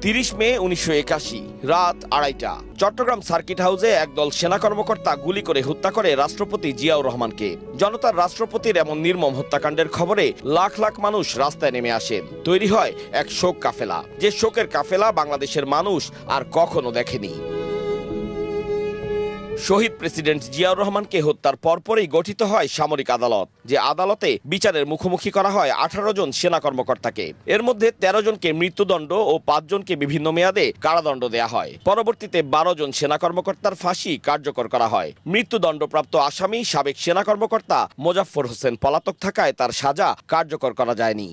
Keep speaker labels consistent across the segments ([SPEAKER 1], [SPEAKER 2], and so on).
[SPEAKER 1] 30 মে 1981 রাত 2:30টা চট্টগ্রাম সার্কিট হাউসে একদল সেনা কর্মকর্তা গুলি করে হত্যা করে রাষ্ট্রপতি জিয়াউর রহমানকে। জনতার রাষ্ট্রপতির এমন নির্মম হত্যাকাণ্ডের খবরে লাখ লাখ মানুষ রাস্তায় নেমে আসেন। তৈরি হয় এক শোক কাফেলা, যে শোকের কাফেলা বাংলাদেশের মানুষ আর কখনো দেখেনি। শহীদ প্রেসিডেন্ট জিয়াউর রহমানকে হত্যার পরপরই গঠিত হয় সামরিক আদালত, যে আদালতে বিচারের মুখোমুখি করা হয় 18 জন সেনা কর্মকর্তাকে। এর মধ্যে 13 জনকে মৃত্যুদণ্ড ও 5 জনকে বিভিন্ন মেয়াদে কারাদণ্ড দেয়া হয়। পরবর্তীতে 12 জন সেনা কর্মকর্তার ফাঁসি কার্যকর করা হয়। মৃত্যুদণ্ডপ্রাপ্ত আসামি সাবেক সেনা কর্মকর্তা মোজাফফর হোসেন পলাতক থাকায় তার সাজা কার্যকর করা যায়নি।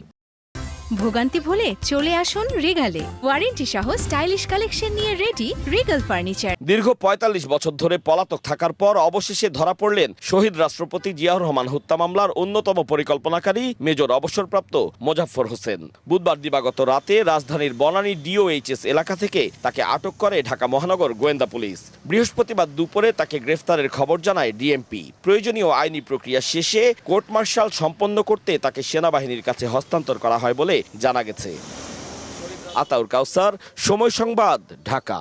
[SPEAKER 2] ভোগান্তি ভুলে চলে আসুন রিগালে। ওয়ারেন্টি সহ স্টাইলিশ কালেকশন নিয়ে রেডি রিগাল ফার্নিচার।
[SPEAKER 1] দীর্ঘ 45 বছর ধরে পলাতক থাকার পর অবশেষে ধরা পড়লেন শহীদ রাষ্ট্রপতি জিয়াউর রহমান হত্যা মামলার অন্যতম পরিকল্পনাকারী মেজর অবসরপ্রাপ্ত মোজাফফর হোসেন। বুধবার দিবাগত রাতে রাজধানীর বনানী DOHS এলাকা থেকে তাকে আটক করে ঢাকা মহানগর গোয়েন্দা পুলিশ। বৃহস্পতিবার দুপুরে তাকে গ্রেফতারের খবর জানায় DMP। প্রয়োজনীয় আইনি প্রক্রিয়া শেষে কোর্ট মার্শাল সম্পন্ন করতে তাকে সেনাবাহিনীর কাছে হস্তান্তর করা হয় বলে জানা গেছে। আতাউর কাউসার, সময় সংবাদ, ঢাকা।